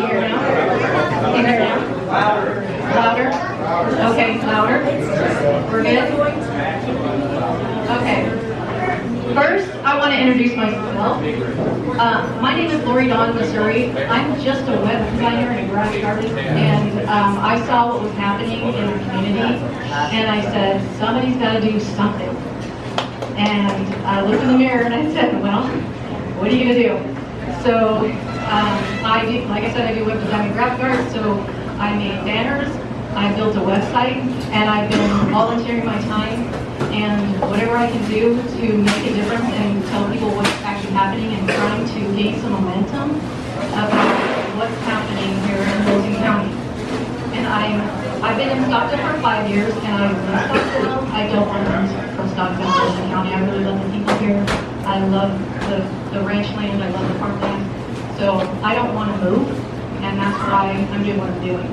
you hear now? Can you hear now? Louder? Okay, louder. We're good? Okay. First, I want to introduce myself. My name is Lori Dawn, Missouri. I'm just a web designer and a graphic artist, and I saw what was happening in the community, and I said, somebody's got to do something. And I looked in the mirror and I said, well, what are you going to do? So I do, like I said, I do web design and graphic art, so I made banners, I built a website, and I've been volunteering my time and whatever I can do to make a difference and tell people what's actually happening and trying to gain some momentum about what's happening here in Wilson County. And I've been in Stockdale for 5 years, and I love Stockdale. I don't want to move from Stockdale to Wilson County. I really love the people here. I love the ranch land. I love the farmland. So I don't want to move, and that's why I'm doing what I'm doing.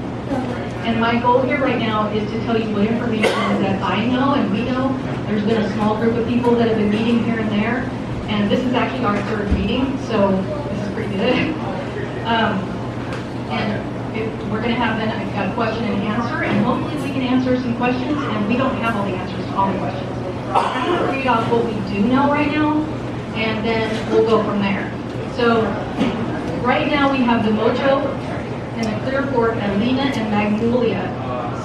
And my goal here right now is to tell you what information that I know and we know. There's been a small group of people that have been meeting here and there, and this is actually our third meeting, so this is pretty good. We're going to have then a question and answer, and hopefully we can answer some questions, and we don't have all the answers to all the questions. I'm going to read off what we do know right now, and then we'll go from there. So right now we have the Mojo and the Clear Fork, and Lena and Magnolia.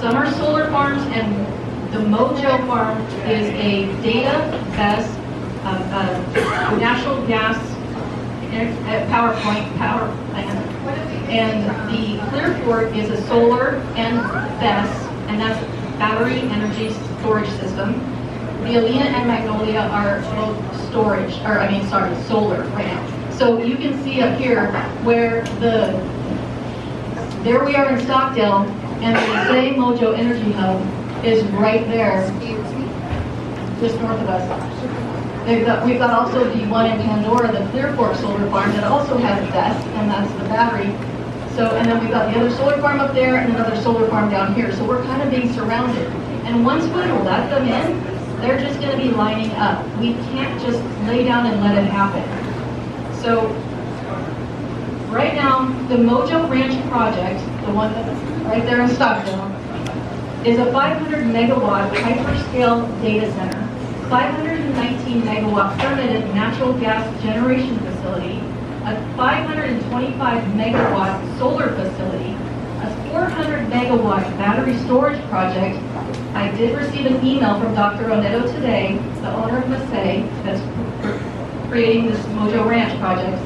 Some are solar farms, and the Mojo farm is a data BESS, natural gas power plant. And the Clear Fork is a solar and BESS, and that's battery energy storage system. The Alena and Magnolia are both solar right now. So you can see up here where there we are in Stockdale, and the Misae Mojo Energy Hub is right there, just north of us. We've got also the one in Pandora, the Clear Fork solar farm that also has BESS, and that's the battery. So, and then we've got the other solar farm up there and another solar farm down here. So we're kind of being surrounded. And once we let them in, they're just going to be lining up. We can't just lay down and let it happen. So right now, the Mojo Ranch project, the one that's right there in Stockdale, is a 500 megawatt hyperscale data center, 519 megawatt permitted natural gas generation facility, a 525 megawatt solar facility, a 400 megawatt battery storage project. I did receive an email from Dr. Oneto today, the owner of Misae, that's creating this Mojo Ranch project.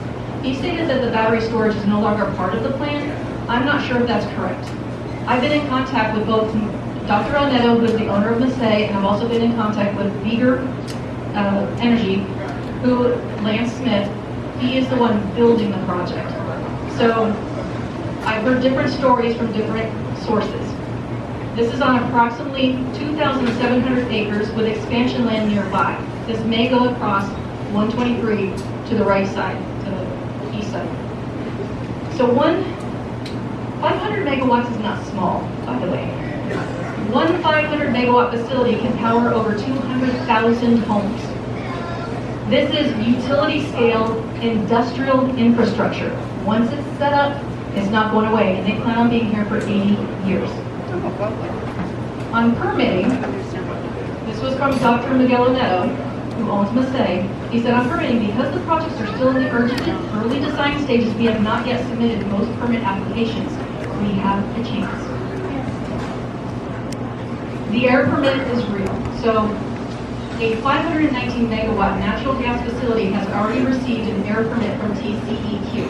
He stated that the battery storage is no longer part of the plan. I'm not sure if that's correct. I've been in contact with both Dr. Oneto, who is the owner of Misae, and I've also been in contact with Beager Energy, who, Lance Smith, he is the one building the project. So I've heard different stories from different sources. This is on approximately 2,700 acres with expansion land nearby. This may go across 123 to the right side, to the east side. So 500 megawatts is not small, by the way. One 500 megawatt facility can power over 200,000 homes. This is utility scale industrial infrastructure. Once it's set up, it's not going away, and they plan on being here for 80 years. On permitting, this was from Dr. Miguel Oneto, who owns Misae. He said, on permitting, because the projects are still in the early design stages, we have not yet submitted most permit applications. We have a chance. The air permit is real. So a 519 megawatt natural gas facility has already received an air permit from TCEQ.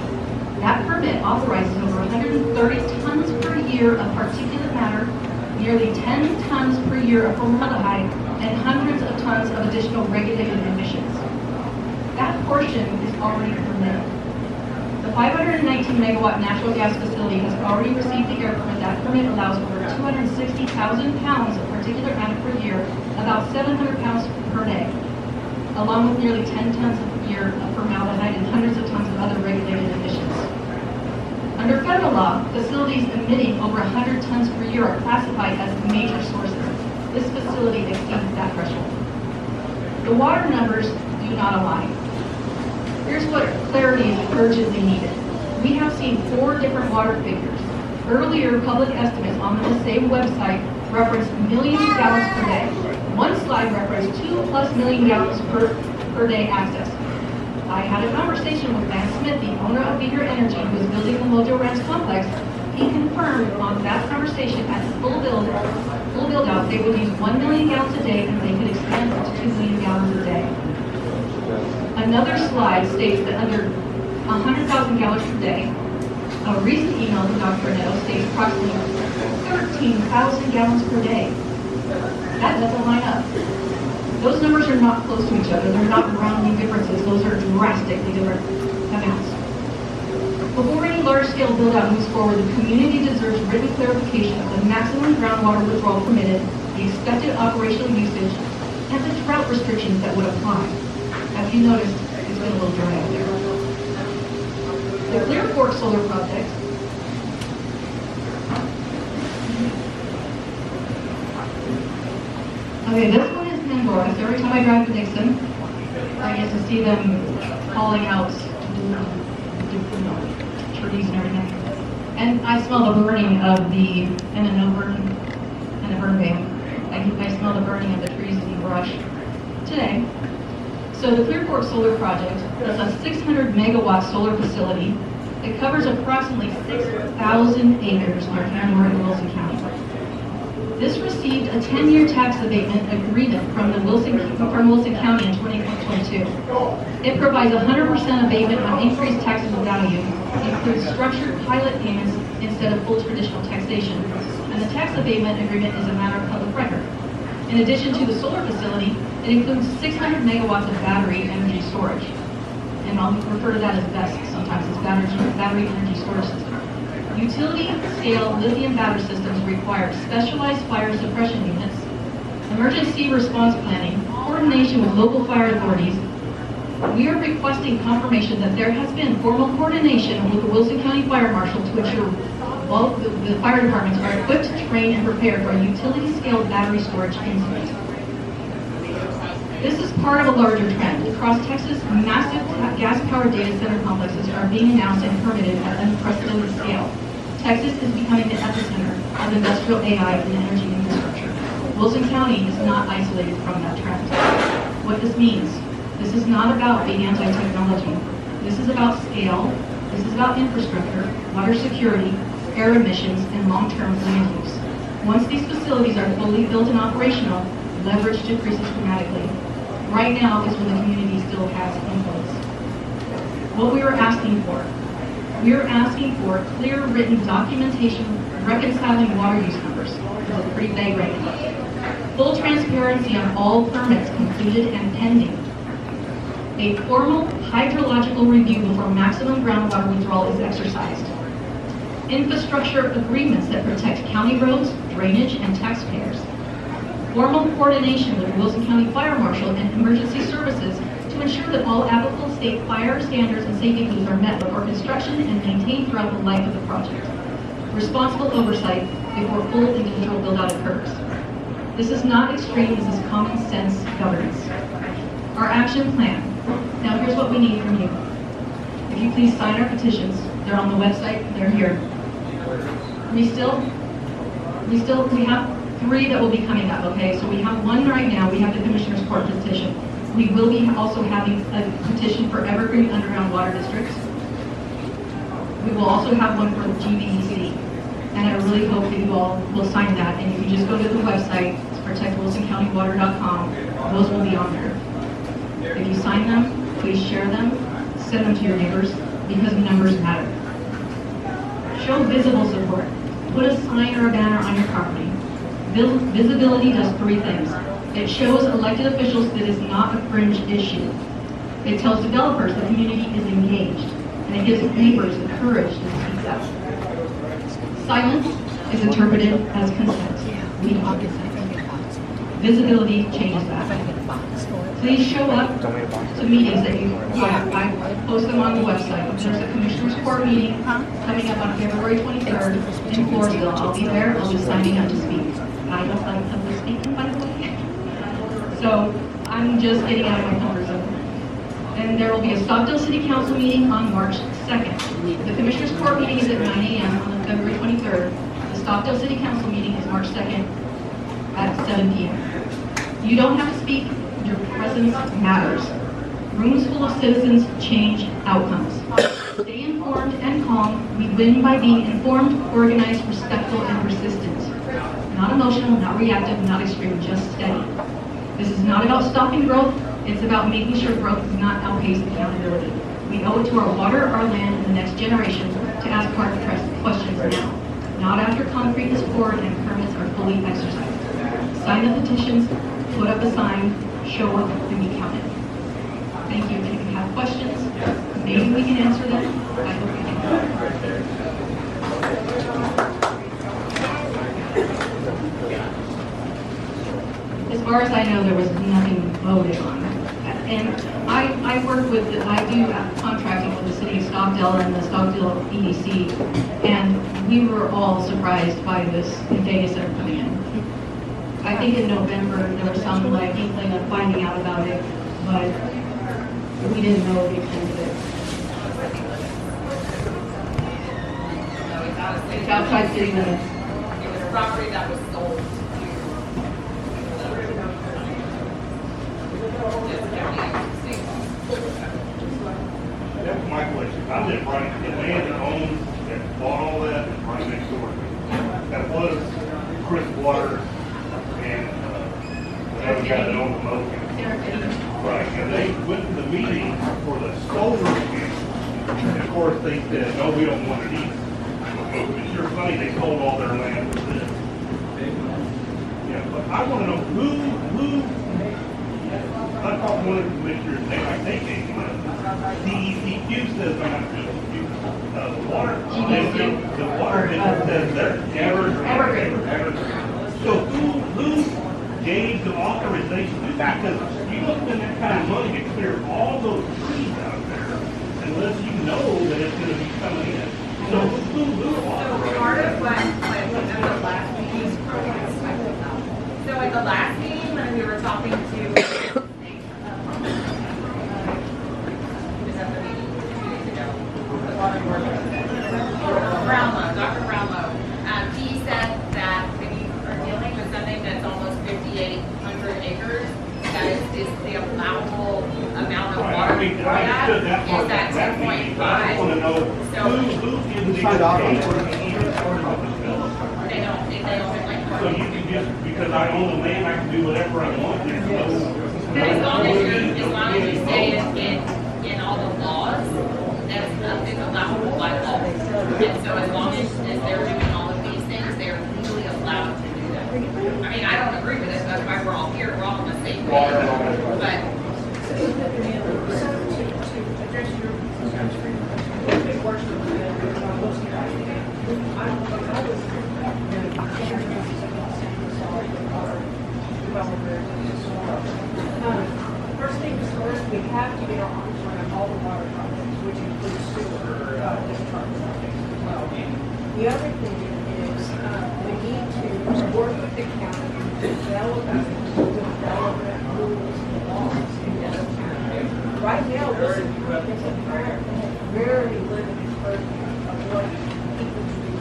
That permit authorizes over 130 tons per year of particulate matter, nearly 10 tons per year of formaldehyde, and hundreds of tons of additional regulated emissions. That portion is already permitted. The 519 megawatt natural gas facility has already received the air permit. That permit allows over 260,000 pounds of particulate matter per year, about 700 pounds per day, along with nearly 10 tons per year of formaldehyde and hundreds of tons of other regulated emissions. Under federal law, facilities emitting over 100 tons per year are classified as major sources. This facility exceeds that threshold. The water numbers do not align. Here's what clarity is urgently needed. We have seen 4 different water figures. Earlier, public estimates on the same website referenced millions of gallons per day. One slide referenced 2+ million gallons per day access. I had a conversation with Lance Smith, the owner of Beaver Energy, who is building the Mojo Ranch complex. He confirmed on that conversation at full build out, they would use 1 million gallons a day and they could expand it to 2 million gallons a day. Another slide states that under 100,000 gallons per day, a recent email to Dr. Netto states approximately 13,000 gallons per day. That doesn't line up. Those numbers are not close to each other. They're not rounding differences. Those are drastically different amounts. Before any large-scale build-out moves forward, the community deserves written clarification of the maximum groundwater withdrawal permitted, the expected operational usage, and the drought restrictions that would apply. As you noticed, it's been a little dry out there. The Clear Fork Solar Project Okay, this one is Pandora. So every time I drive to Dixon, I get to see them calling out trees and everything. And I smell the burning of and a burn ban. I smell the burning of the trees and the brush today. So the Clear Fork Solar Project is a 600 megawatt solar facility. It covers approximately 6,000 acres near Pandora in Wilson County. This received a 10-year tax abatement agreement from Wilson County in 2022. It provides 100% abatement on increased taxable value, includes structured pilot payments instead of full traditional taxation, and the tax abatement agreement is a matter of public record. In addition to the solar facility, it includes 600 megawatts of battery energy storage, and I'll refer to that as BESS sometimes. It's battery energy storage system. Utility-scale lithium battery systems require specialized fire suppression units, emergency response planning, coordination with local fire authorities. We are requesting confirmation that there has been formal coordination with the Wilson County Fire Marshal to ensure all the fire departments are equipped, trained, and prepared for a utility-scale battery storage incident. This is part of a larger trend. Across Texas, massive gas-powered data center complexes are being announced and permitted at unprecedented scale. Texas is becoming the epicenter of industrial AI and energy infrastructure. Wilson County is not isolated from that trend. What this means, this is not about being anti-technology. This is about scale, this is about infrastructure, water security, air emissions, and long-term land use. Once these facilities are fully built and operational, leverage decreases dramatically. Right now is when the community still has influence. What we are asking for clear written documentation reconciling water use numbers. It's pretty vague right now. Full transparency on all permits completed and pending. A formal hydrological review before maximum groundwater withdrawal is exercised. Infrastructure agreements that protect county roads, drainage, and taxpayers. Formal coordination with Wilson County Fire Marshal and Emergency Services to ensure that all applicable state fire standards and safety rules are met before construction and maintained throughout the life of the project. Responsible oversight before full individual build-out occurs. This is not extreme, this is common sense governance. Our action plan. Now here's what we need from you. If you please sign our petitions, they're on the website, they're here. We have 3 that will be coming up, okay? So we have 1 right now, we have the Commissioner's Court petition. We will be also having a petition for Evergreen Underground Water Districts. We will also have one for GBEC. And I really hope that you all will sign that. And if you just go to the website, it's protectwilsoncountywater.com, those will be on there. If you sign them, please share them, send them to your neighbors, because numbers matter. Show visible support. Put a sign or a banner on your property. Visibility does 3 things. It shows elected officials that it is not a fringe issue. It tells developers the community is engaged, and it gives neighbors the courage to speak up. Silence is interpreted as consent. We want consent. Visibility changes that. Please show up to meetings that I post them on the website. There's a Commissioner's Court meeting coming up on February 23rd in Floresville. I'll be there. I'll be signing up to speak. I don't like public speaking, by the way. So I'm just getting out of my comfort zone. And there will be a Stockdale City Council meeting on March 2nd. The Commissioners Court meeting is at 9 a.m. on February 23rd. The Stockdale City Council meeting is March 2nd at 7 p.m. You don't have to speak, your presence matters. Rooms full of citizens change outcomes. Stay informed and calm. We win by being informed, organized, respectful, and persistent. Not emotional, not reactive, not extreme, just steady. This is not about stopping growth. It's about making sure growth does not outpace accountability. We owe it to our water, our land, and the next generation to ask hard questions now, not after concrete is poured and permits are fully exercised. Sign the petitions, put up a sign, show up, and be counted. Thank you. If you have questions, maybe we can answer them. I hope we can. As far as I know, there was nothing voted on. And I work with, I do contracting with the city of Stockdale and the Stockdale EDC, and we were all surprised by this data center coming in. I think in November, there was some like inkling of finding out about it, but we didn't know the extent of it. It's outside city limits. It was property that was sold. That's my question. I live right, the man that owns, that bought all that is right next door. That was Chris Waters and, the other guy that owned the Mojo. Right, and they went to the meeting for the solar issue. And of course, they said, no, we don't want it either. It's sure funny, they sold all their land for this. Yeah, but I want to know who, I talked to one of the commissioners, they might take it. DECQ says not to. The water, the water district says they're Evergreen. So who gave the authorization to that? Because you don't spend that kind of money to clear all those trees out there unless you know that it's going to be coming in. So who authorized? Part of what the last meeting, so at the last meeting when we were talking to Dr. Brownlow, he said that when you are dealing with something that's almost 5,800 acres, that is the allowable amount of water I mean, for that understood that part. is at That meeting, but I just want 2.5. to know So who gives the signed off on it. they don't like So you can just, because I own the land, I can do whatever I want. There's no. as long as you stay in all the laws, it's allowable by law. And so as long as they're doing all of these things, they are legally allowed to do that. I mean, I don't agree with it, that's why we're all here, we're all on the same page. But First things first, we have to get our arms around all the water projects, which includes sewer discharge projects as well. The other thing is we need to work with the county to develop rules and laws in this county. Right now, this is very limited purview of what people can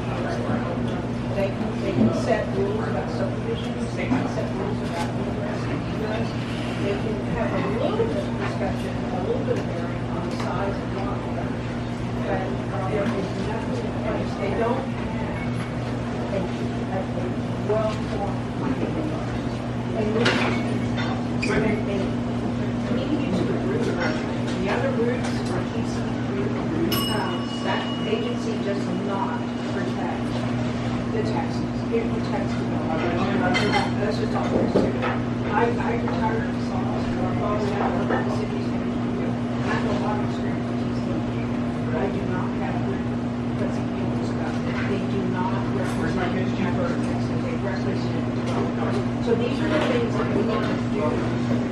do. They can set rules about subdivisions, they can set rules about ingress and egress. They can have a little bit of discussion, a little bit of hearing on the size of lot coverage. But there is nothing in place. They don't have a well-formed plan. And we need to the root. The other roots are TC3. That agency does not protect the taxes. It protects the mill. That's just all there is to it. I retired as long as I worked at the city's and I have a lot of experience with TC3. I do not have what's feelings about it. They do not represent Texas. They represent development. So these are the things that we need to do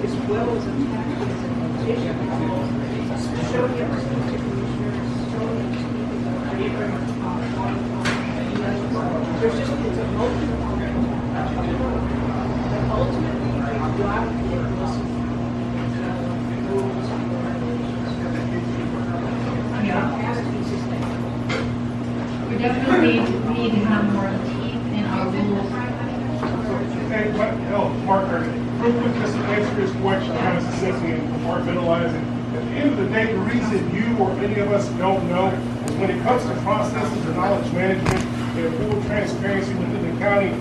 as well as attack as a petition. Show them to commissioners, show them to people that are different. There's just, it's a multiple but ultimately, you have to get listened to rules and regulations. definitely need to have more teeth in our rules. Hey, what, Mark, real quick, just to answer this question, kind of succinctly and compartmentalizing. At the end of the day, the reason you or any of us don't know is when it comes to processes and knowledge management and full transparency within the county,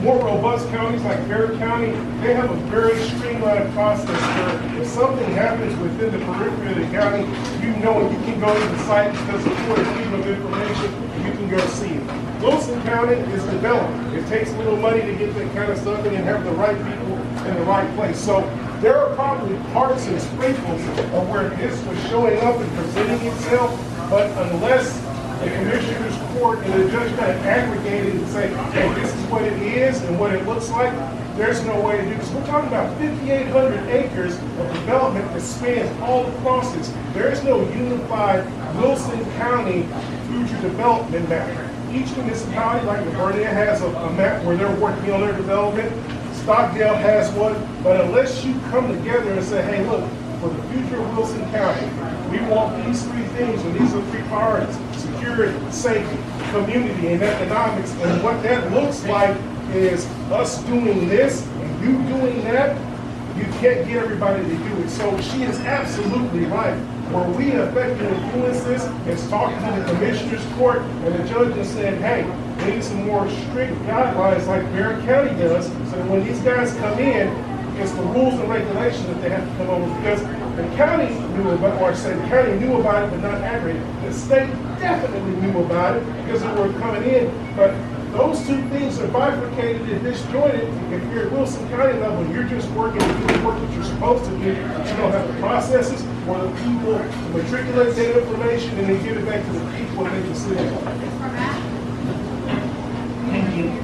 more robust counties like Barrett County, they have a very streamlined process where if something happens within the periphery of the county, you know it, you can go to the site because of the freedom of information, and you can go see it. Wilson County is developed. It takes a little money to get that kind of stuff in and have the right people in the right place. So there are probably parts and sprinkles of where this was showing up and presenting itself, but unless the commissioner's court and the judge kind of aggregated and say, hey, this is what it is and what it looks like, there's no way to do this. We're talking about 5,800 acres of development that spans all across this. There is no unified Wilson County future development map. Each municipality, like Vernia, has a map where they're working on their development. Stockdale has one, but unless you come together and say, hey, look, for the future of Wilson County, we want these three things, and these are three priorities: security, safety, community, and economics. And what that looks like is us doing this and you doing that. You can't get everybody to do it. So she is absolutely right. Where we effectively influence this is talking to the commissioner's court and the judge and saying, hey, we need some more strict guidelines like Barrett County does, so that when these guys come in, it's the rules and regulations that they have to come over, because the county knew about, or I say the county knew about it, but not aggravated. The state definitely knew about it because they were coming in, but those two things are bifurcated and disjointed. If you're at Wilson County level, you're just working and doing the work that you're supposed to do. But you don't have the processes or the people to matriculate that information and then give it back to the people and make decisions. Thank you.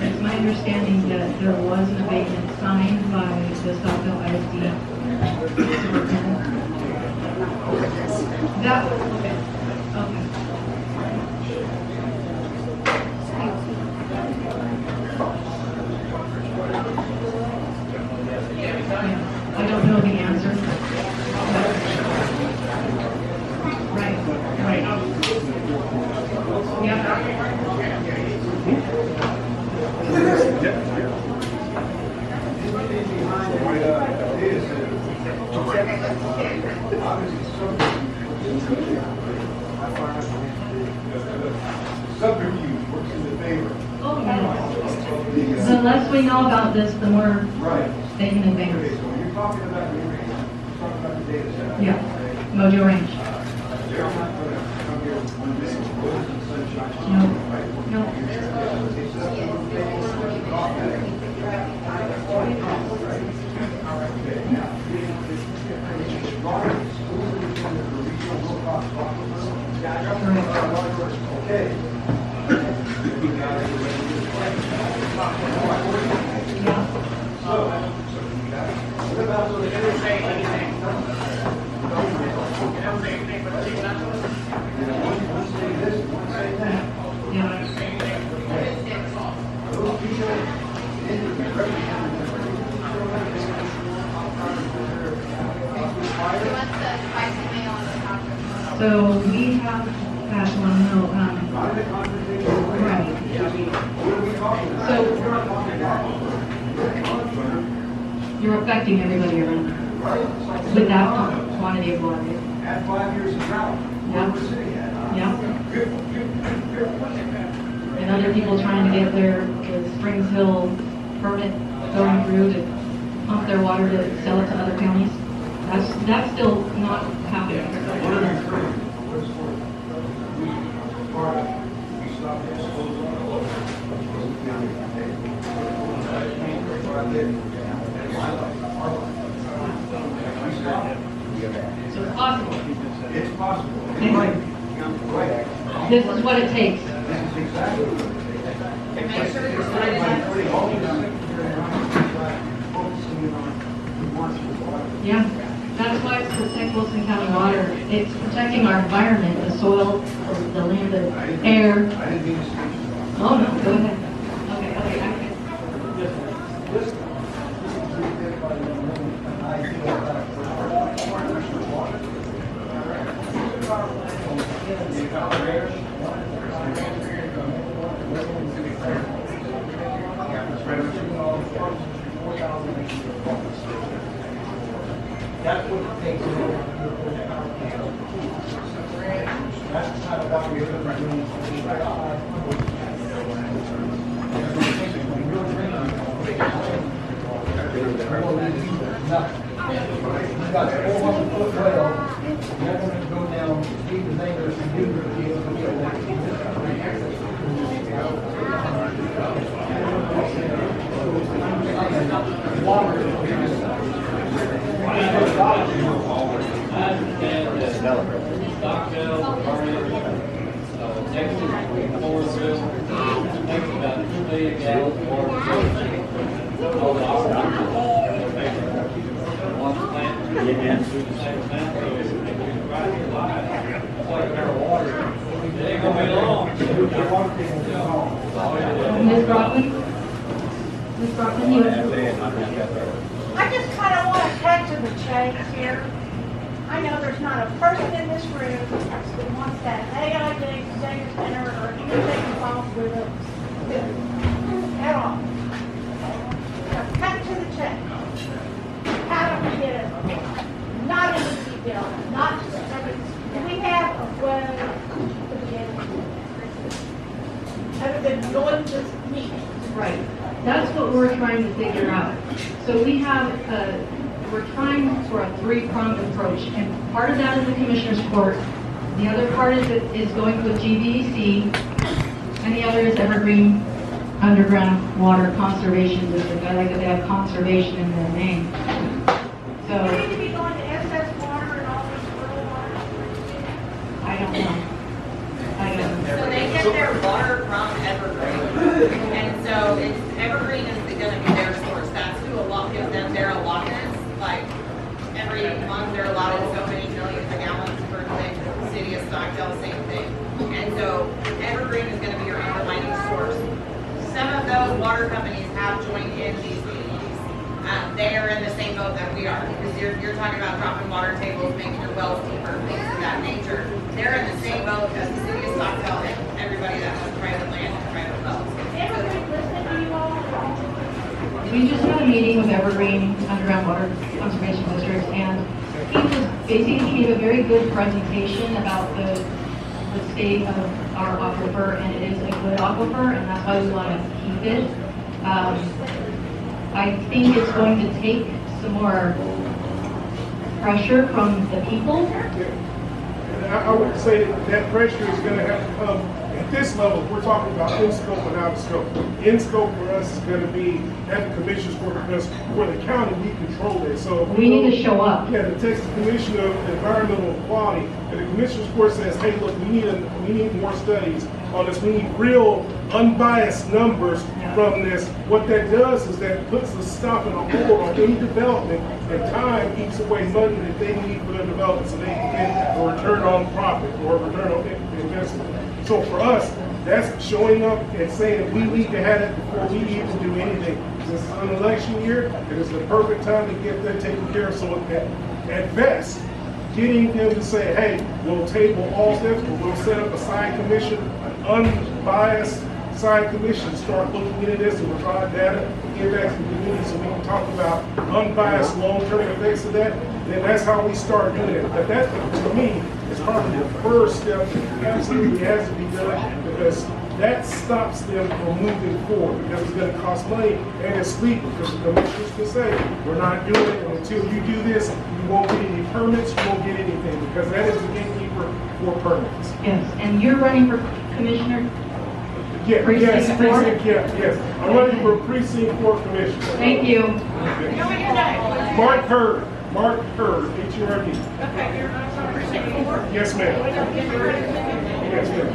It's my understanding that there was an abatement signed by the Stockdale ISD. That, okay. I don't know the answer. Right. Subterfuge works in the favor. Oh, yes. The less we know about this, the more they can Okay, advance. so when you're talking about the data center. Yeah, Mojo Ranch. They're not going to come here one day and close the sunshine. No. Right? No. Okay. So, what about those one say this, one say that. Yeah. Those people So we have passed one, no, not in a conversation. right. What are we talking about? So We're not talking about. you're affecting everybody around Right? with that quantity of water. At 5 years of drought, where we're sitting at. Yeah. Good. And other people trying to get their the Springs Hill permit going through to pump their water to sell it to other counties. That's still not happening. What are we doing? What's for it? Part of it. We stopped this whole lot. Where I live, and my life, our life. We stopped. So it's possible. It's possible. It's right. Right. This is what it takes. This is exactly what it is. Make sure you're signing Yeah, that's why it's protect Wilson County water. It's protecting our environment, the soil, the land, the air. I didn't mean to speak. Oh, no, go ahead. Okay, okay, That's what it takes in order to push our panel. That's kind of what we're doing. You've got a 400-foot well, you're going to go down, feed the neighbors and do the deal. Stockdale, Texas, Floresville, takes about 2 million gallons of water. All the operators, one plant, do the same plant, so if we provide your life, it's like our water. It ain't gonna be long. Ms. Brockman? Ms. Brockman, you I just kind of want to cut to the chase here. I know there's not a person in this room that wants that AI data center or anything involved with it at all. Now, cut to the chase. How do we get it? Not in the detail, not, do we have a way to get it? Other than going to this meeting? right. That's what we're trying to figure out. So we have, we're trying for a three-pronged approach, and part of that is the Commissioner's Court. The other part is going with GBEC, and the other is Evergreen Underground Water Conservation District. I like that they have conservation in their name. Do So, we need to be going to SS water and all this rural water? I don't know. I don't know. So they get their water from Evergreen, and so it's, Evergreen is gonna be their source, that's who gives them their allotments, like, every month they're allotted so many millions of gallons per thing, city of Stockdale, same thing. And so Evergreen is gonna be your underlying source. Some of those water companies have joined in these communities. They are in the same boat that we are, because you're talking about dropping water tables, making your wells deeper, things of that nature. They're in the same boat as the city of Stockdale and everybody that has private land and private wells. Everybody listen to you all? We just had a meeting with Evergreen Underground Water Conservation District, and he just basically gave a very good presentation about the state of our aquifer, and it is a good aquifer, and that's why we want to keep it. I think it's going to take some more pressure from the people. And I would say that pressure is going to have to come at this level. We're talking about in scope and out of scope. In scope for us is going to be at the Commissioner's Court, because for the county, we control it. So We need to show up. Yeah, the Texas Commission of Environmental Quality, and the Commissioner's Court says, hey, look, we need more studies on this. We need real, unbiased numbers from this. What that does is that puts a stop and a hold on any development, and time keeps away money that they need for their development, so they can get a return on profit or a return on investment. So for us, that's showing up and saying we need to have it before we even do anything. This is an election year, it is the perfect time to get that taken care of. So at best, getting them to say, hey, we'll table all this, but we'll set up a side commission, an unbiased side commission, start looking into this and provide data, give back to the community so we can talk about unbiased long-term effects of that. Then that's how we start doing it. But that, to me, is probably the first step that absolutely has to be done, because that stops them from moving forward, because it's going to cost money and it's legal, because the commissioners can say, we're not doing it, and until you do this, you won't get any permits, you won't get anything, because that is the gatekeeper for permits. Yes, and you're running for Commissioner? Yeah, Precinct yes, four? precinct, yes. I'm running for precinct 4 commissioner. Thank you. Mark Hurd, H-U-R-D. Okay, you're not on precinct 4? Yes, ma'am. Yes, ma'am.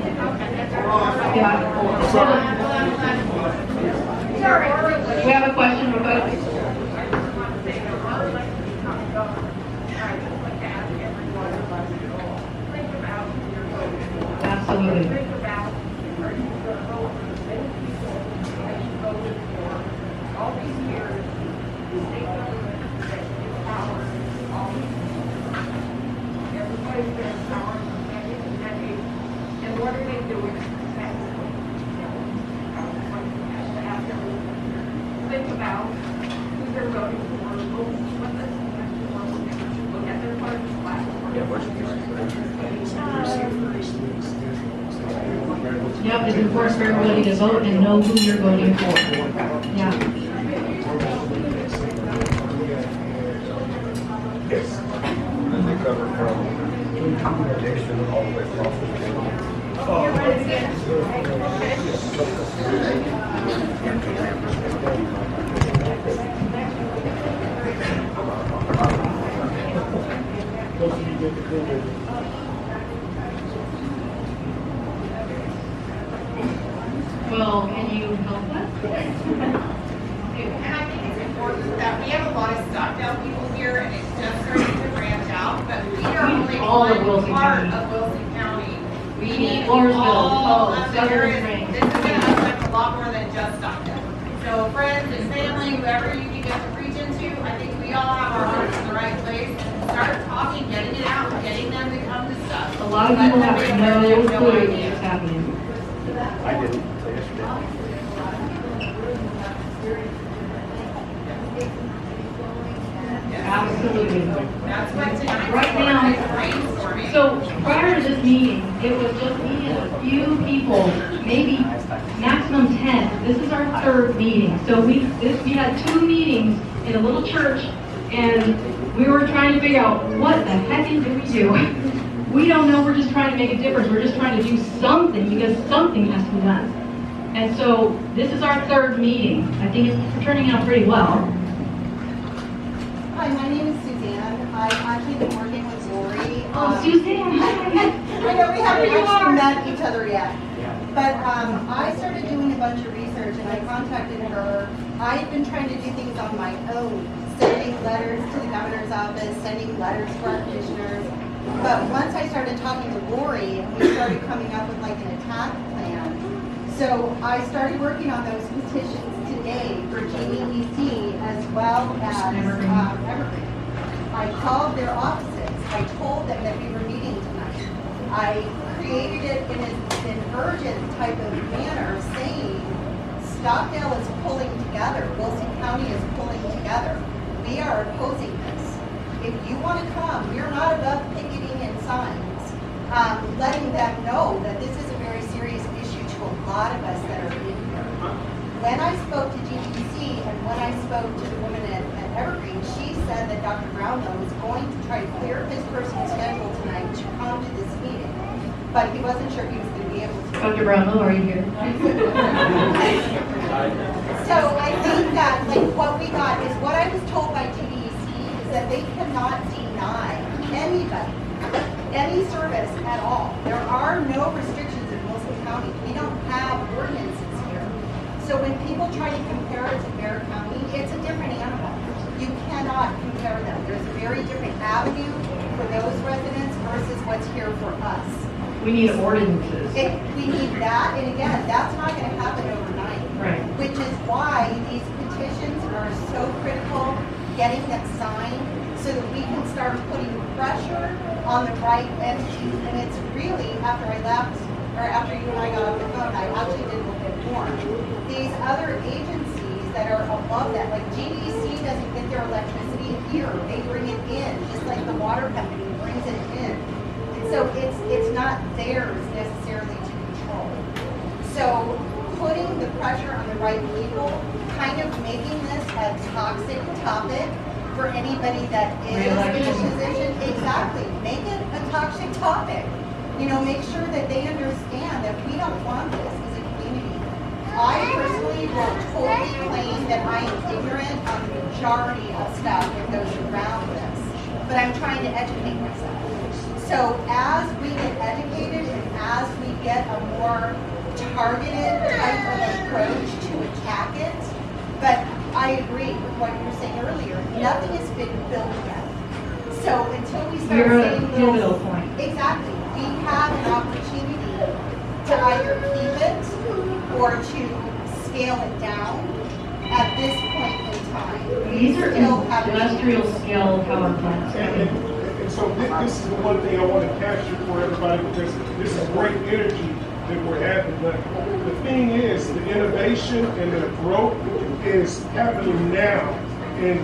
Yeah. Sorry. We have a question real quick. out who they're voting for, what the look at their party platform. Yep, it's important for everybody to vote and know who you're voting for. Yeah. And they cover from addiction all the way across Well, can you help us? And I think it's important that we have a lot of Stockdale people here, and it's just starting to branch out, but we are only All of one Wilson part County. of Wilson County. We need need Floresville, all Poe, of the Southern areas. Springs. This is gonna affect a lot more than just Stockdale. So friends and family, whoever you can get to reach into, I think we all have our hearts in the right place. Start talking, getting it out, getting them to come to stuff. A lot of Let people them have be no aware they have no clue idea. what's happening. I didn't until yesterday. Absolutely. That's what tonight's Right for, now- is brainstorming. So prior to this meeting, it was just me and a few people, maybe maximum 10. This is our third meeting. So we had 2 meetings in a little church, and we were trying to figure out what the heck do we do? We don't know, we're just trying to make a difference. We're just trying to do something because something has to be done. And so this is our third meeting. I think it's turning out pretty well. Hi, my name is Suzanne. I've actually been working with Lori. Oh, Suzanne, hi. I know we haven't There you actually are. met each other yet. But I started doing a bunch of research and I contacted her. I've been trying to do things on my own, sending letters to the governor's office, sending letters to our commissioners. But once I started talking to Lori, we started coming up with like an attack plan. So I started working on those petitions today for GEEC as well as Evergreen. I called their offices. I told them that we were meeting tonight. I created it in an urgent type of manner saying Stockdale is pulling together, Wilson County is pulling together. We are opposing this. If you want to come, we're not above picketing and signs, letting them know that this is a very serious issue to a lot of us that are in here. When I spoke to GDC and when I spoke to the woman at Evergreen, she said that Dr. Brownlow was going to try to clear his personal schedule tonight to come to this meeting, but he wasn't sure he was going to be able to. Dr. Brownlow, are you here? So I think that, like, what we got is what I was told by GDC is that they cannot deny anybody any service at all. There are no restrictions in Wilson County. We don't have ordinances here. So when people try to compare it to Bear County, it's a different animal. You cannot compare them. There's a very different avenue for those residents versus what's here for us. We need ordinances. We need that, and again, that's not going to happen overnight. Right. Which is why these petitions are so critical, getting them signed, so that we can start putting pressure on the right entities. And it's really, after I left, or after you and I got off the phone, I actually did a little bit more. These other agencies that are above that, like GDC doesn't get their electricity here, they bring it in, just like the water company brings it in. And so it's not theirs necessarily to control. So putting the pressure on the right people, kind of making this a toxic topic for anybody that is in a position. Exactly. Make it a toxic topic. You know, make sure that they understand that we don't want this as a community. I personally will totally claim that I am ignorant on the majority of stuff that goes around this, but I'm trying to educate myself. So as we get educated and as we get a more targeted type of approach to attack it, but I agree with what you were saying earlier. Nothing has been built yet. So until we start You're at a saying pivotal point. exactly, we have an opportunity to either keep it or to scale it down at this point in time. These are Still have a industrial scale power plants. And so this is the one thing I want to capture for everybody, because this is great energy that we're having. But the thing is, the innovation and the growth is happening now, and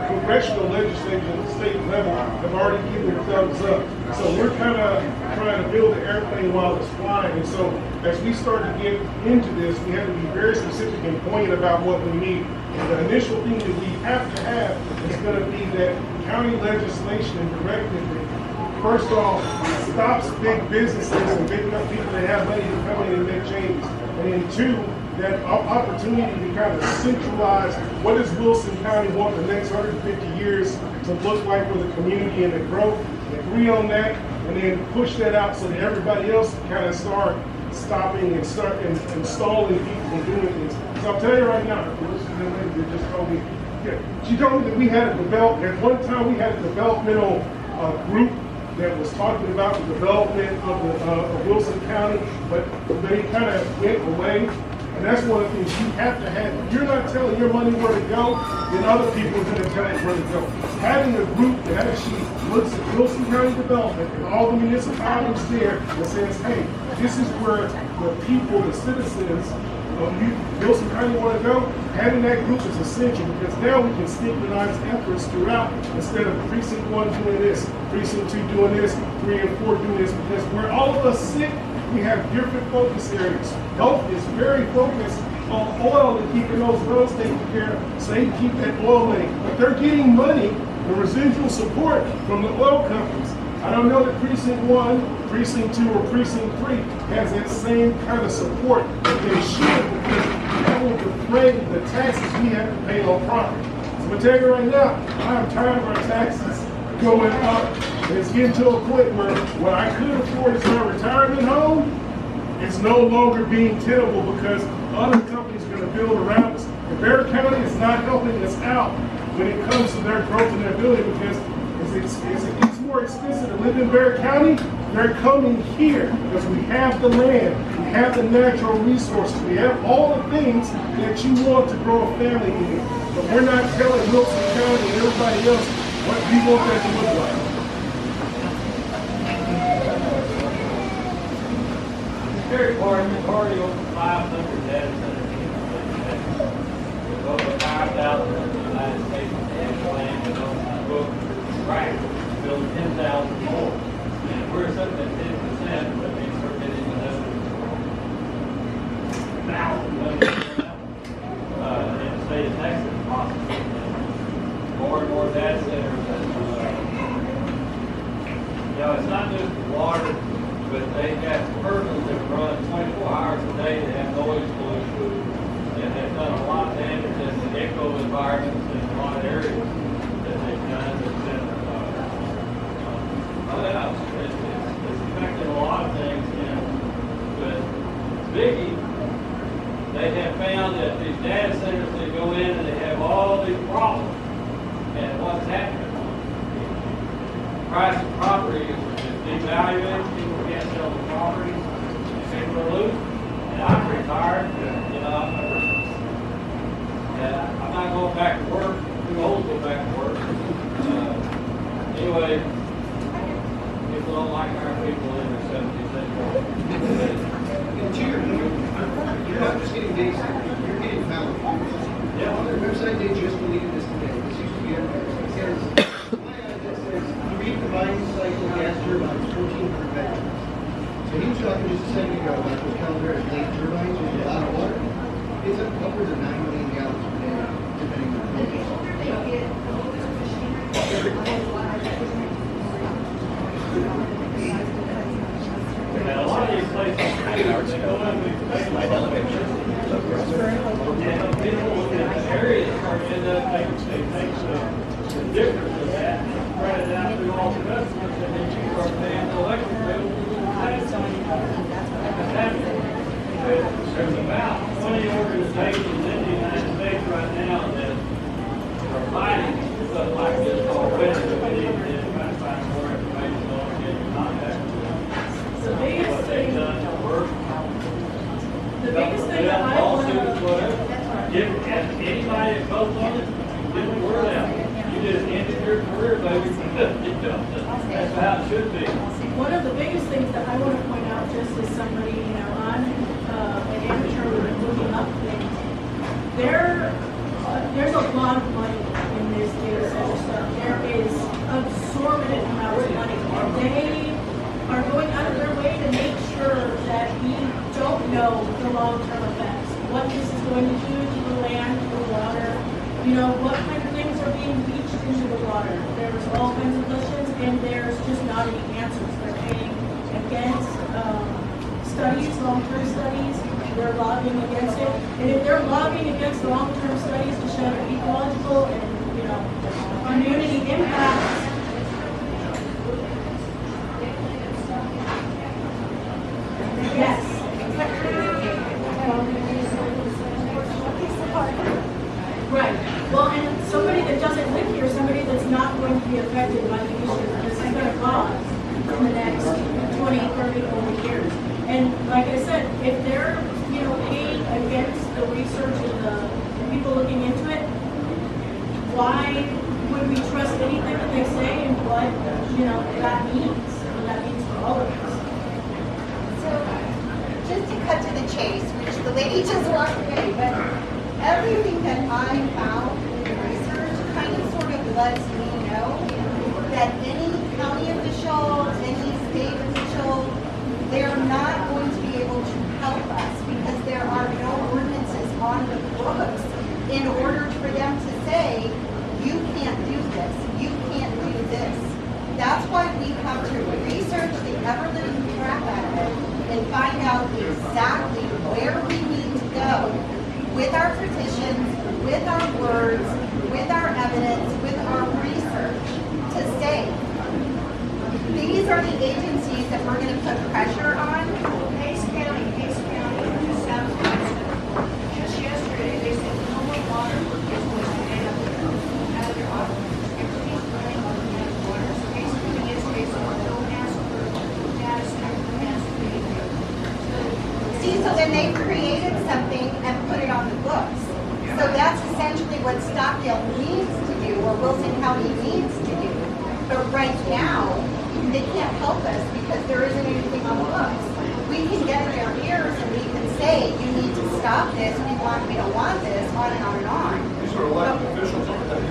congressional legislators at the state level have already given their thumbs up. So we're kind of trying to build the airplane while it's flying. And so as we start to get into this, we have to be very specific and poignant about what we need. And the initial thing that we have to have is going to be that county legislation and directive that, first off, stops big businesses and big enough people that have money to come in and make changes. And then two, that opportunity to kind of centralize what does Wilson County want the next 150 years to look like for the community and the growth, and agree on that, and then push that out so that everybody else can kind of start stopping and start installing people and doing things. So I'll tell you right now, this is the lady that just told me, she told me that we had a at one time we had a developmental group that was talking about the development of Wilson County, but they kind of went away. And that's one of the things you have to have. If you're not telling your money where to go, then other people are going to tell it where to go. Having a group that actually looks at Wilson County development and all the municipalities there and says, hey, this is where the people, the citizens of Wilson County want to go, having that group is essential because now we can synchronize efforts throughout instead of precinct 1 doing this, precinct 2 doing this, 3 and 4 doing this, because where all of us sit, we have different focus areas. Health is very focused on oil and keeping those roads taken care of so they can keep that oil money. But they're getting money, the residual support from the oil companies. I don't know that precinct 1, precinct 2, or precinct 3 has that same kind of support that they should because that will defray the taxes we have to pay on property. So I'm going to tell you right now, I'm tired of our taxes going up. And it's getting to a point where what I could afford as my retirement home is no longer being tenable because other companies are going to build around us. And Bear County is not helping us out when it comes to their growth and their ability because as it gets more expensive to live in Bear County, they're coming here because we have the land, we have the natural resources, we have all the things that you want to grow a family in. But we're not telling Wilson County and everybody else what we want that to look like. Very important, there's already over 500 data centers in the state. There's over 5,000 in the United States and land and on the book, right, build 10,000 more. And we're sitting at 10%, but means we're getting another 1,000 in the state of Texas, possibly. More and more data centers. It's not just water. But they got turbines that run 24 hours a day that have noise pollution, and they've done a lot of damage in the eco environments in a lot of areas that they've done. It's affected a lot of things, but biggie, they have found that these data centers, they go in and they have all these problems, and what's happening? The price of property is devaluing. Can't sell the properties, people are losing. And I'm retired, I'm not going back to work, too old to go back to work. Anyway, people don't like our people in their 70s anymore. To your point, you're not just getting data centers, you're getting power. Yeah. On their website, they just deleted this today. This used to be everywhere. It says, three combined cycle gas turbines, 1,400 megawatts. So he was talking just a second ago about those Calaveras lake turbines with a lot of water. It's upwards of 9 million gallons per day, depending on the focus. And a lot of these places, they go in with and people in the areas are end up taking the difference of that, spread it out through all the customers, and then you start paying the electric bill. There's about 20 organizations in the United States right now that are fighting stuff like this already. So we need to try to find more information on and get in contact with them. What they've done to work. The biggest thing that I want to Give anybody that goes on it, get the word out. You just ended your career, baby. That's how it should be. One of the biggest things that I want to point out, just as somebody, I'm an amateur with looking up things. Their there's a lot of money in this data center stuff. There is absorbent amounts of money. And they are going out of their way to make sure that we don't know the long-term effects. What this is going to do to the land, the water, you know, what kind of things are being leached into the water. There's all kinds of questions, and there's just not any answers. They're paying against studies, long-term studies. They're lobbying against it. And if they're lobbying against the long-term studies to show ecological and, you know, community impacts, yes. Right. Well, and somebody that doesn't live here, somebody that's not going to be affected by the issue, this is going to cause in the next 20, 30, 40 years. And like I said, if they're, you know, paying against the research and the people looking into it, why would we trust anything that they say and what, you know, that means? What that means for all of us. So, just to cut to the chase, which the lady just walked away, but everything that I found in the research kind of sort of lets me know that any county official, any state official, they're not going to be able to help us because there are no ordinances on the books in order for them to say, you can't do this, you can't do this. That's why we have to research the ever-living crap out of it and find out exactly where we need to go with our petitions, with our words, with our evidence, with our research to say, these are the agencies that we're going to put pressure on. Hayes County just yesterday, they said no more water is going to end up out of their office. Everything's running on the out of water. So Hayes County yesterday said, don't ask for data center, don't ask for anything. See, so then they created something and put it on the books. So that's essentially what Stockdale needs to do, or Wilson County needs to do. But right now, they can't help us because there isn't anything on the books. We can get in their ears and we can say, you need to stop this, we don't want this, on and on and on. These are elected officials.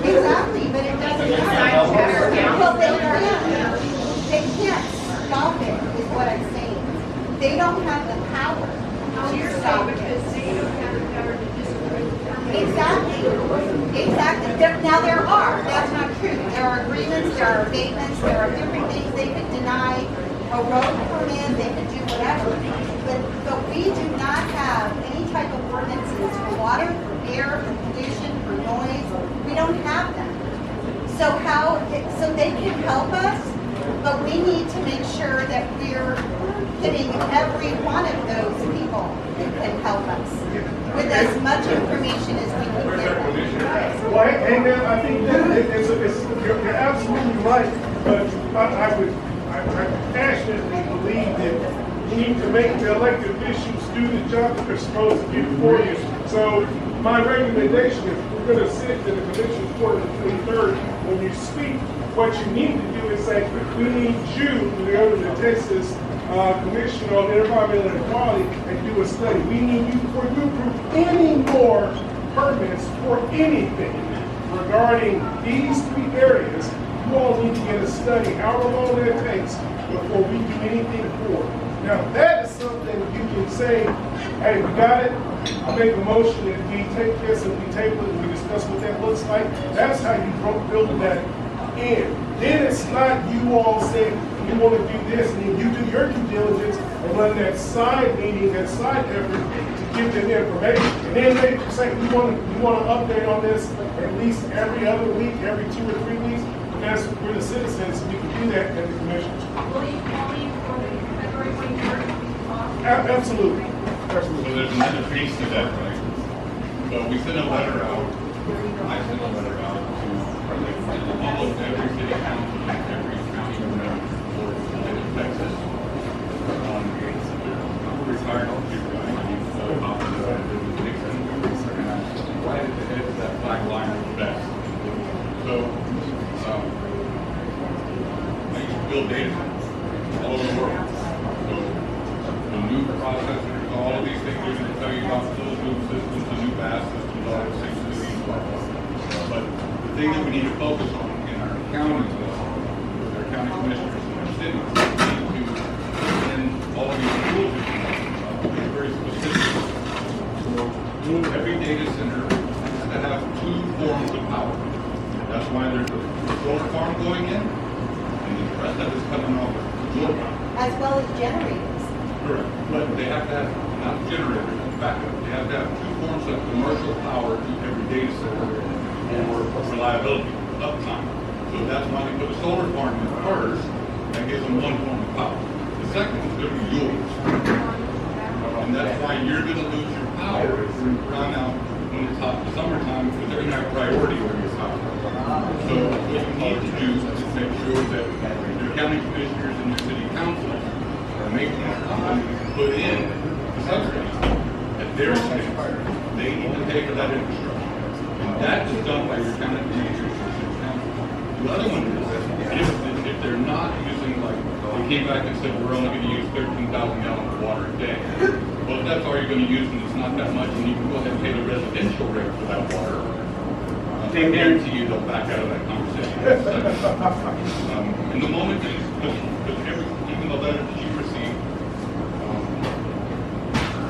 Exactly, but it doesn't matter. Well, they can't stop it, is what I'm saying. They don't have the power to stop it. Because they don't have the power to disapprove. Exactly. Now there are, that's not true. There are agreements, there are abatements, there are different things. They could deny a road permit, they could do whatever. But we do not have any type of ordinances for water, for air, for pollution, for noise. We don't have them. So they can help us, but we need to make sure that we're hitting every one of those people that can help us with as much information as we can get them. Well, hey man, I think that you're absolutely right, but I passionately believe that you need to make the elected officials do the job that they're supposed to do for you. So my recommendation is we're going to sit in the commission's court on the 23rd. When you speak, what you need to do is say, we need you to go to the Texas Commission on Environmental Equality and do a study. We need you before you approve any more permits for anything regarding these three areas. You all need to get a study, however long that takes, before we do anything for it. Now, that is something you can say, hey, we got it. I make a motion that we take this and we table it and we discuss what that looks like. That's how you build that in. Then it's not you all say you want to do this and then you do your due diligence and run that side meeting, that side effort to give them information. And then they say we want to update on this at least every other week, every 2 or 3 weeks. Because we're the citizens, we can do that at the commission. Will you call me for the February 23rd? Absolutely. So there's another piece to that, right? So we sent a letter out, I sent a letter out to almost every city council and every county government for the state of Texas. We're retired all people, I need to talk to that, it was Nixon, and I right at the head of that flag line was BESS. So, I used to build data centers all over the world. So, the new processors, all of these things, they're going to tell you about those new systems, the new BESS systems, all those things. thing that we need to focus on in our counties, with our county commissioners in our cities, we need to put in all of these rules that you talked about, be very specific. So every data center has to have two forms of power. That's why there's a solar farm going in, and the rest of it's coming off of your power. As well as generators. Correct, but they have to have, not generators, backup, they have to have two forms of commercial power to every data center for reliability, uptime. So that's why they put a solar farm in first, that gives them one form of power. The second is gonna be yours. And that's why you're gonna lose your power if you run out when it's hot in the summertime, because they're gonna have priority over your power. So what you need to do is make sure that your county commissioners and your city council are making companies put in the subsidies at their expense. They need to pay for that infrastructure. And that is done by your county commissioners and city council. The other one is if they're not using, like, they came back and said, we're only gonna use 13,000 gallons of water a day. Well, if that's all you're gonna use and it's not that much, and you can go ahead and pay the residential rate for that water, I guarantee you they'll back out of that conversation. And the moment, because even the letter that you received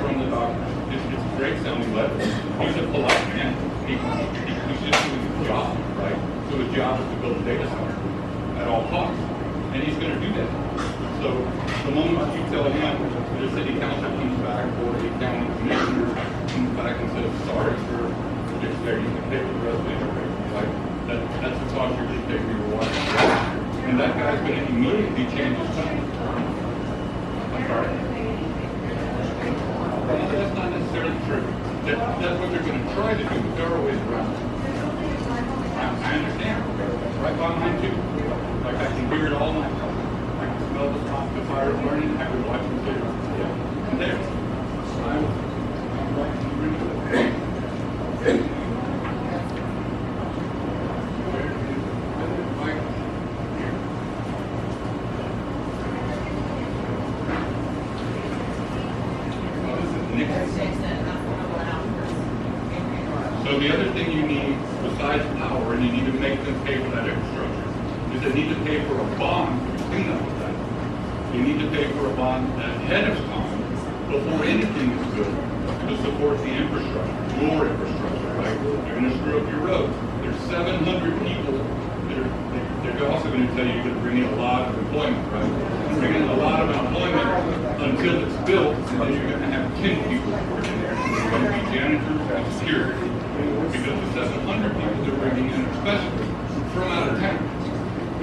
from the doctor, it's a great sounding letter. He's a polite man. He's just doing his job, right? So his job is to build a data center at all costs, and he's going to do that. So the moment you tell him, the city council comes back or the county commissioner comes back and says, sorry, sir, it's there, you can pay for the residential rate. Like, that's the cost you're going to pay for your water. And that guy's going to immediately change his tune. I'm sorry. Well, that's not necessarily true. That's what they're going to try to do, but there are ways around it. I understand. Right by mine too. Like I can hear it all night. I can smell the fire burning. I can watch it clear. Yeah. And there. I'm right in the room with it. So the other thing you need, besides power, and you need to make them pay for that infrastructure, is they need to pay for a bond to clean up with that. You need to pay for a bond ahead of time, before anything is built, to support the infrastructure, your infrastructure, right? You're going to screw up your roads. There's 700 people that are, they're also going to tell you you're going to bring in a lot of employment, right? Bring in a lot of employment until it's built, and then you're going to have 10 people working there. You're going to be janitors and security. Because the 700 people they're bringing in, especially from out of town,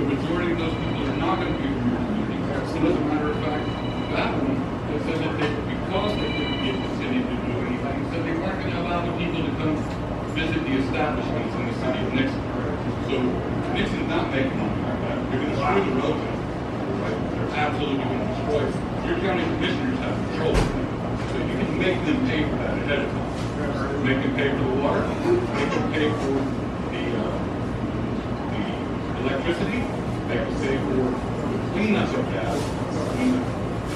the majority of those people are not going to be from your community. So as a matter of fact, that one, they said that because they couldn't get the city to do anything, said they weren't going to allow the people to come visit the establishments in the city of Nixon. So Nixon's not making money like that. They're going to screw the roads up. Right? They're absolutely going to destroy it. Your county commissioners have control of that. So you can make them pay for that ahead of time. They can pay for the water, they can pay for the electricity, they can pay for the cleanup of that. When the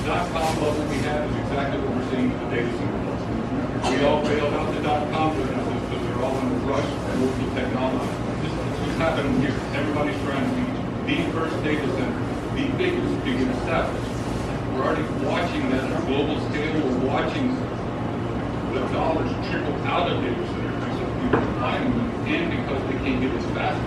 .com bubble we have is exactly what we're seeing with the data center bubble. We all bailed out the .com businesses because they're all in a rush for the technology. This is what's happening here. Everybody's trying to be the first data center, the biggest to get established. We're already watching that on a global scale. We're watching the dollars trickle out of data centers because people are buying them and because they can't get as fast.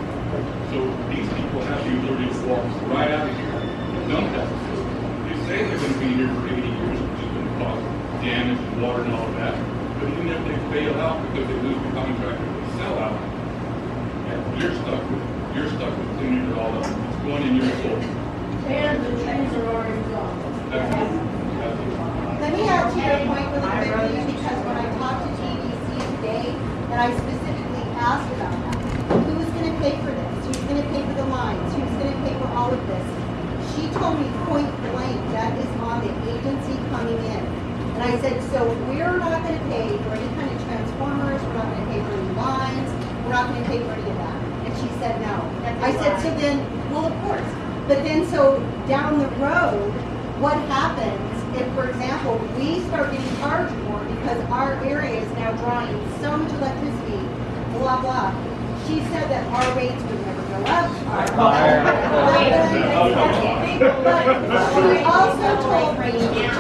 So these people have the ability to walk right out of here and dump that facility. They say they're going to be here for 80 years, which is going to cause damage and water and all of that. But even if they fail out because they lose the contract or they sell out, you're stuck with cleaning it all up. It's going in your soul. And the trees are already gone. That's it. Let me add to your point really quickly, because when I talked to TDC today, and I specifically asked about that, who's going to pay for this? Who's going to pay for the lines? Who's going to pay for all of this? She told me point blank, that is on the agency coming in. And I said, so we're not going to pay for any kind of transformers, we're not going to pay for any lines, we're not going to pay for any of that. And she said no. I said, so then, well, of course. But then, so down the road, what happens if, for example, we start getting charged more because our area is now drawing so much electricity, blah, blah. She said that our rates would never go up. But she also told me, yes,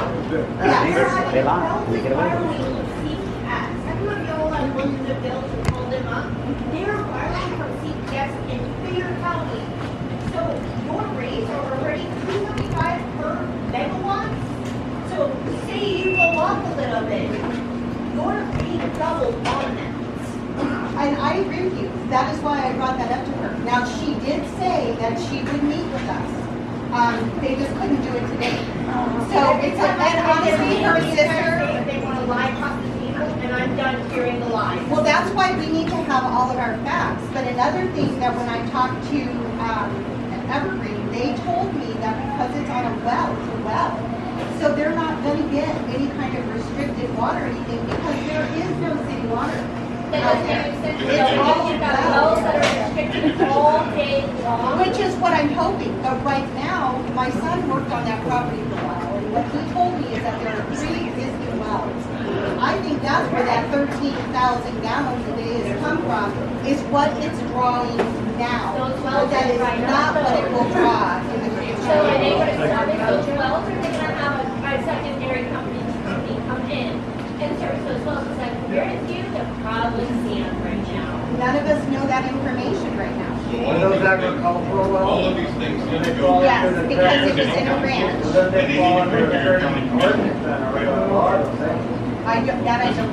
They lie. They get away with it. Everyone know like look at the bills and pull them up. They're borrowing from CPS in Clear County. So your rates are already $275 per megawatt. So say you go up a little bit, you're being doubled on that. and I agree with you. That is why I brought that up to her. Now, she did say that she would meet with us. They just couldn't do it today. So it's a, and honestly, her sister, They want to lie across the table, and I'm done hearing the lies. well, that's why we need to have all of our facts. But another thing that when I talked to Evergreen, they told me that because it's on a well, it's a well. So they're not going to get any kind of restricted water or anything because there is no city water. out there. They're all about wells that are restricted all day long. Which is what I'm hoping, but right now, my son worked on that property for a while, and what he told me is that there are 3 existing wells. I think that's where that 13,000 gallons a day has come from, is what it's drawing now. Those But wells that is are right not now, what it will draw in the So future. are they gonna service those wells, or are they gonna have a secondary company come in and service those wells? It's like, where is you? They're probably sand right now. None of us know that information right now. So Are those agricultural wells? all of these things need to go. Yes, because it was in a ranch. So then And they they fall need to under go a to your certain county ordinance then, or are they? I don't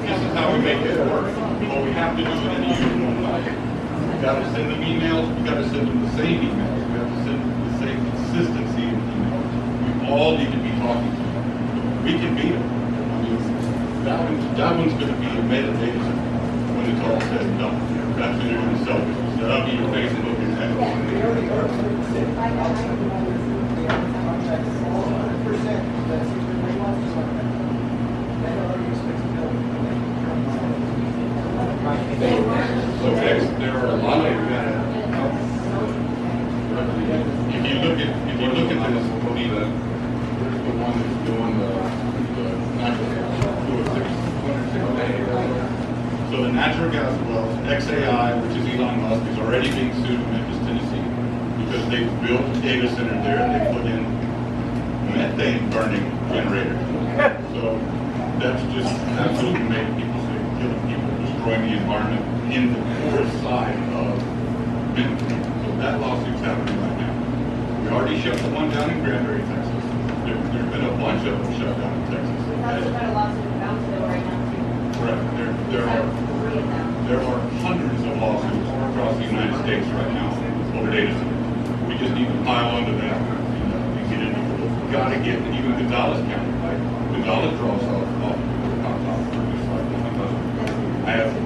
This is how we make it work. But we have to do it in a uniform way. You gotta send them emails, you gotta send them the same emails, you have to send them the same consistency in emails. We all need to be talking to them. We can beat them. I mean, that one's gonna be a metadata when it's all said and done. That's what they're gonna sell you. So that'll be your Facebook and that. So next, there are a lot of, if you look at this, Bonita, there's the one that's doing the natural gas, so the natural gas wells, XAI, which is Elon Musk, is already being sued in Memphis, Tennessee, because they built a data center there and they put in methane burning generators. So that's just absolutely made people sick, killing people, destroying the environment in the core side of Memphis. So that lawsuit's happening right now. We already shut the one down in Granbury, Texas. There's been a bunch of them shut down in Texas. That's about a lawsuit in Brownsville right now too. Correct. There are hundreds of lawsuits across the United States right now over data centers. We just need to pile onto that and get into it. We gotta get even Gonzales County, right? Gonzales draws off the top just like I have 2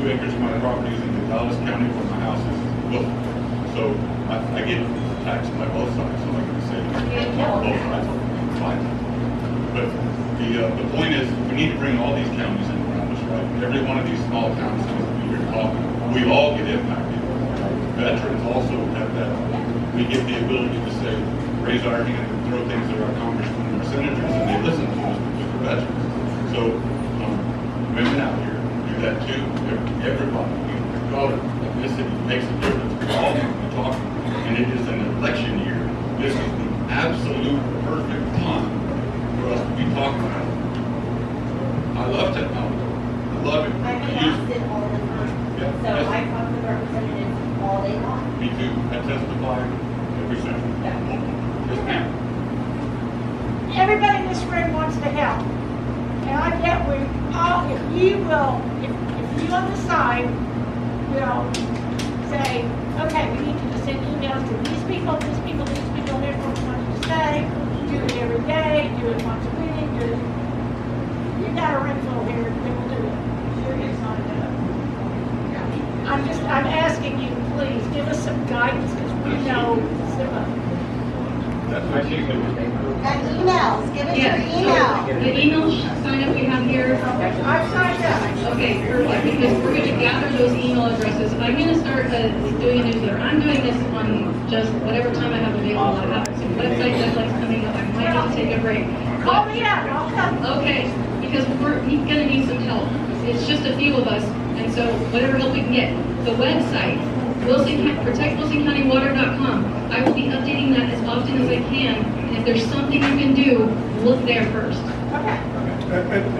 acres of my properties in Gonzales County where my house is built. So I get taxed by both sides, so like I said, both sides, fine. But the point is, we need to bring all these counties in around us, right? Every one of these small towns needs to be here talking. We all get impacted. Veterans also have that. We get the ability to say, raise our hand and throw things at our congressmen and our senators, and they listen to us because we're veterans. So women out here do that too. Everybody, color, ethnicity, makes a difference. We all need to be talking. And it is an election year. This is the absolute perfect time for us to be talking about it. I love technology. I love it. I'm I use against it. it all the time. Yeah, So yes. I talk to representatives all day long. Me too. I testify every session. Yes, ma'am. Everybody in this room wants to help. And I get we all, if you on the side will say, okay, we need to send emails to these people, and everyone wants to say, do it every day, do it once a week, do it. You got a roomful here, they will do it. Sure, it's not enough. I'm asking you, please, give us some guidance, because we know That's what she's doing. And emails, give us your email. The email sign up we have here. I've signed up. Okay, perfect, because we're going to gather those email addresses. I'm going to start doing a newsletter. I'm doing this on just whatever time I have available. I have some website deadlines coming up. I might need to take a break. Call me out, I'll come. Okay, because we're going to need some help. It's just a few of us, and so whatever help we can get. The website, protectwilsoncountywater.com. I will be updating that as often as I can, and if there's something you can do, look there first. Okay.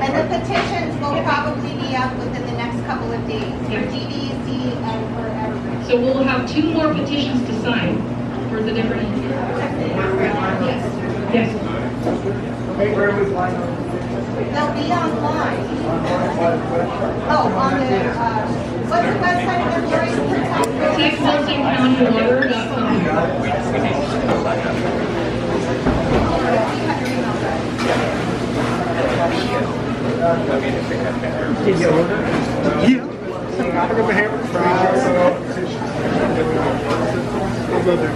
And the petitions will probably be up within the next couple of days for DDC and for everybody. So we'll have 2 more petitions to sign for the different. Yes. Yes. Where was line They'll be online. Oh, on the, what's the website again, Lori? Did you order? Yeah. I got the hammer fries. I'll go there.